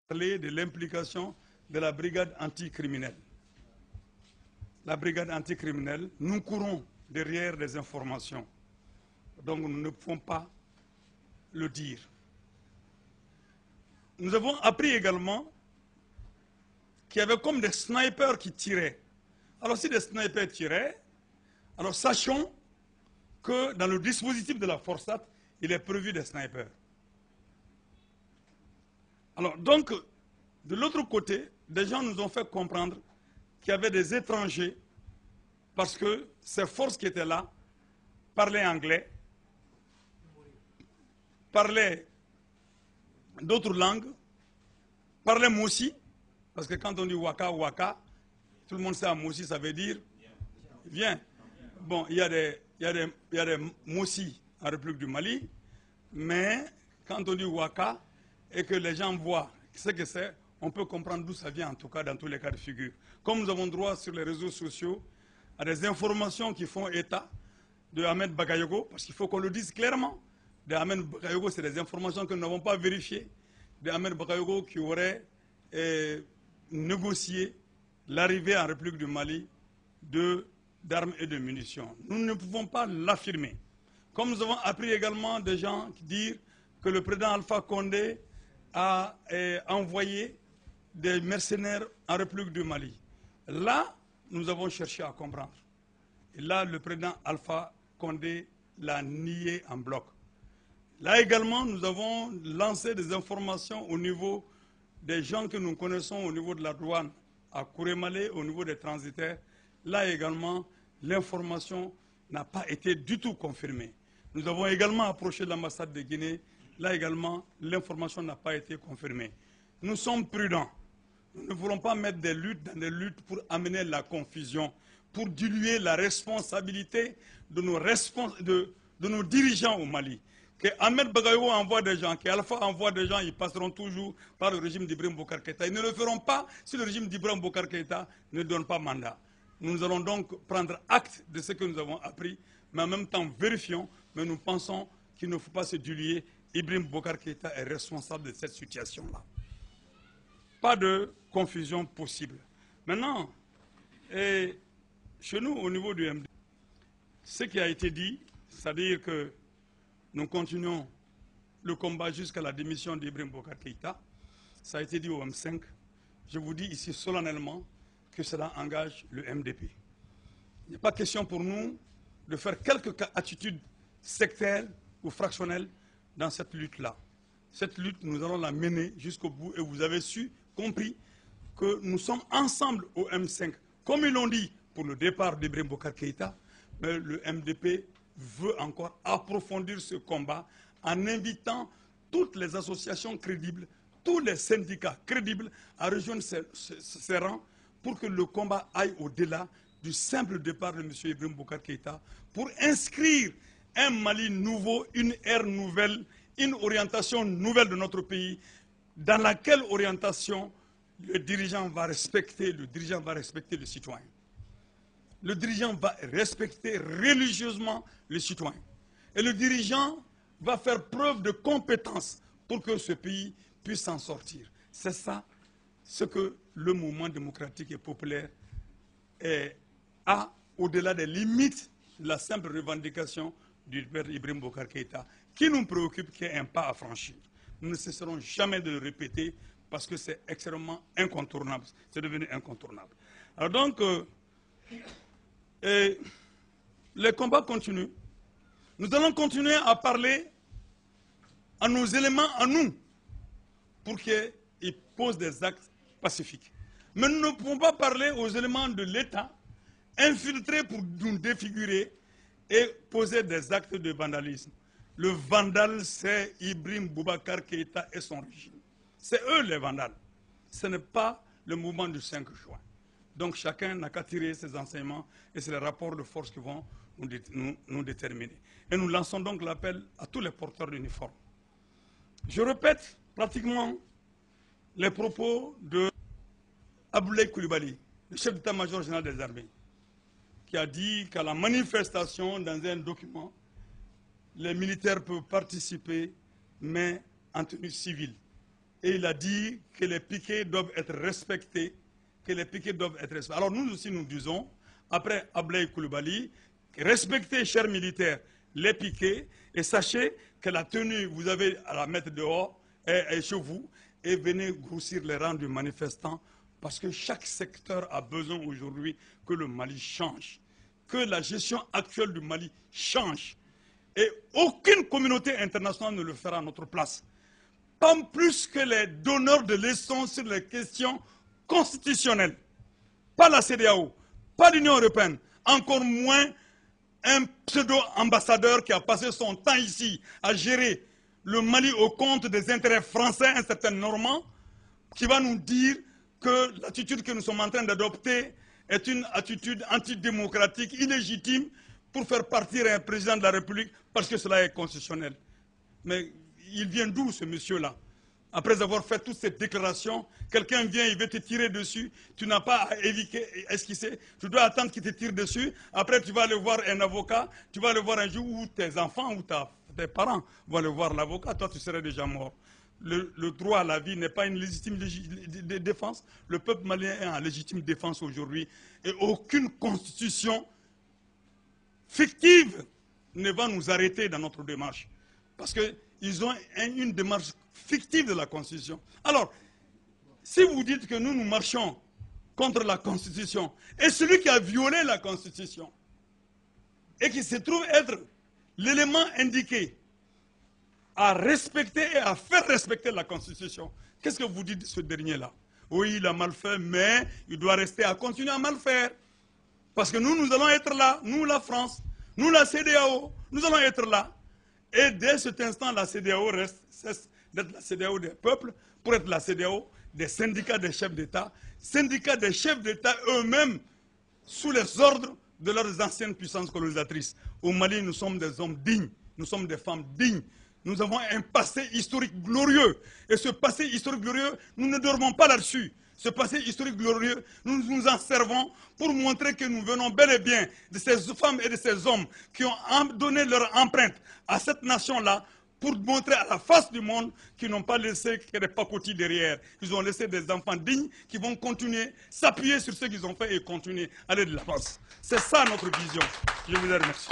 parler de l'implication de la brigade anticriminelle. La brigade anticriminelle, nous courons derrière des informations. Donc nous ne pouvons pas le dire. Nous avons appris également qu'il y avait comme des snipers qui tiraient. Alors si des snipers tiraient, alors sachons que dans le dispositif de la Forsat, il est prévu des snipers. Alors donc, de l'autre côté, des gens nous ont fait comprendre qu'il y avait des étrangers, parce que ces forces qui étaient là parlaient anglais, parlaient d'autres langues, parlaient moussi, parce que quand on dit waka, waka, tout le monde sait à moussi, ça veut dire viens. Bon, il y a des moussi en République du Mali, mais quand on dit waka et que les gens voient ce que c'est, on peut comprendre d'où ça vient, en tout cas dans tous les cas de figure. Comme nous avons droit sur les réseaux sociaux à des informations qui font état de Ahmed Bagayogo, parce qu'il faut qu'on le dise clairement, de Ahmed Bagayogo, c'est des informations que nous n'avons pas vérifiées, de Ahmed Bagayogo qui aurait négocié l'arrivée en République du Mali d'armes et de munitions. Nous ne pouvons pas l'affirmer. Comme nous avons appris également des gens qui disent que le président Alpha Condé a envoyé des mercenaires en République du Mali. Là, nous avons cherché à comprendre. Et là, le président Alpha Condé l'a nié en bloc. Là également, nous avons lancé des informations au niveau des gens que nous connaissons au niveau de la douane à Kourémalé, au niveau des transitaires. Là également, l'information n'a pas été du tout confirmée. Nous avons également approché l'ambassade de Guinée. Là également, l'information n'a pas été confirmée. Nous sommes prudents. Nous ne voulons pas mettre des luttes dans des luttes pour amener la confusion, pour diluer la responsabilité de nos dirigeants au Mali. Que Ahmed Bagayogo envoie des gens, que Alpha envoie des gens, ils passeront toujours par le régime d'Ibrahim Boubacar Keïta. Ils ne le feront pas si le régime d'Ibrahim Boubacar Keïta ne donne pas mandat. Nous allons donc prendre acte de ce que nous avons appris, mais en même temps vérifions, mais nous pensons qu'il ne faut pas se diluer. Ibrahim Boubacar Keïta est responsable de cette situation-là. Pas de confusion possible. Maintenant, chez nous, au niveau du MD, ce qui a été dit, c'est-à-dire que nous continuons le combat jusqu'à la démission d'Ibrahim Boubacar Keïta, ça a été dit au M5. Je vous dis ici solennellement que cela engage le MDP. Il n'y a pas question pour nous de faire quelques attitudes sectaires ou fractionnelles dans cette lutte-là. Cette lutte, nous allons la mener jusqu'au bout et vous avez compris que nous sommes ensemble au M5. Comme ils l'ont dit pour le départ d'Ibrahim Boubacar Keïta, mais le MDP veut encore approfondir ce combat en invitant toutes les associations crédibles, tous les syndicats crédibles à rejoindre ces rangs pour que le combat aille au-delà du simple départ de M. Ibrahim Boubacar Keïta, pour inscrire un Mali nouveau, une ère nouvelle, une orientation nouvelle de notre pays, dans laquelle orientation le dirigeant va respecter le citoyen. Le dirigeant va respecter religieusement le citoyen. Et le dirigeant va faire preuve de compétence pour que ce pays puisse s'en sortir. C'est ça ce que le mouvement démocratique et populaire a au-delà des limites de la simple revendication du père Ibrahim Boubacar Keïta, qui nous préoccupe, qui est un pas à franchir. Nous ne cesserons jamais de le répéter parce que c'est extrêmement incontournable. C'est devenu incontournable. Alors donc, les combats continuent. Nous allons continuer à parler à nos éléments, à nous, pour qu'ils posent des actes pacifiques. Mais nous ne pouvons pas parler aux éléments de l'État, infiltrés pour nous défigurer et poser des actes de vandalisme. Le vandale, c'est Ibrahim Boubacar Keïta et son régime. C'est eux les vandales. Ce n'est pas le mouvement du 5 juin. Donc chacun n'a qu'à tirer ses enseignements et c'est les rapports de force qui vont nous déterminer. Et nous lançons donc l'appel à tous les porteurs d'uniformes. Je répète pratiquement les propos de Abdoulaye Coulibaly, le chef d'état-major général des armées, qui a dit qu'à la manifestation, dans un document, les militaires peuvent participer, mais en tenue civile. et il a dit que les piquets doivent être respectés, Alors nous aussi nous disons, après Ablaye Coulibaly, respectez, chers militaires, les piquets, et sachez que la tenue, vous avez à la mettre dehors, et chez vous, et venez grossir les rangs des manifestants, parce que chaque secteur a besoin aujourd'hui que le Mali change, que la gestion actuelle du Mali change. Et aucune communauté internationale ne le fera à notre place. Pas plus que les donneurs de leçons sur les questions constitutionnelles. Pas la CEDEAO, pas l'Union européenne, encore moins un pseudo-ambassadeur qui a passé son temps ici à gérer le Mali au compte des intérêts français, un certain Normand, qui va nous dire que l'attitude que nous sommes en train d'adopter est une attitude antidémocratique, illégitime, pour faire partir un président de la République parce que cela est constitutionnel. Mais il vient d'où ce monsieur-là? Après avoir fait toutes ces déclarations, quelqu'un vient, il veut te tirer dessus, tu n'as pas à esquisser, tu dois attendre qu'il te tire dessus, après tu vas aller voir un avocat, tu vas aller voir un jour où tes enfants ou tes parents vont aller voir l'avocat, toi tu serais déjà mort. Le droit à la vie n'est pas une légitime défense, le peuple malien est en légitime défense aujourd'hui, et aucune constitution fictive ne va nous arrêter dans notre démarche. Parce qu'ils ont une démarche fictive de la Constitution. Alors, si vous dites que nous marchons contre la Constitution, et celui qui a violé la Constitution, et qui se trouve être l'élément indiqué à respecter et à faire respecter la Constitution, qu'est-ce que vous dites de ce dernier-là? Oui, il a mal fait, mais il doit rester à continuer à mal faire. Parce que nous allons être là, nous la France, nous la CEDEAO, nous allons être là. Et dès cet instant, la CEDEAO cesse d'être la CEDEAO des peuples pour être la CEDEAO des syndicats des chefs d'État, syndicats des chefs d'État eux-mêmes sous les ordres de leurs anciennes puissances colonisatrices. Au Mali, nous sommes des hommes dignes, nous sommes des femmes dignes. Nous avons un passé historique glorieux. Et ce passé historique glorieux, nous ne dormons pas là-dessus. Ce passé historique glorieux, nous nous en servons pour montrer que nous venons bel et bien de ces femmes et de ces hommes qui ont donné leur empreinte à cette nation-là pour montrer à la face du monde qu'ils n'ont pas laissé que des pacotis derrière. Ils ont laissé des enfants dignes qui vont continuer, s'appuyer sur ce qu'ils ont fait et continuer à aller de l'avance. C'est ça notre vision. Je vous remercie.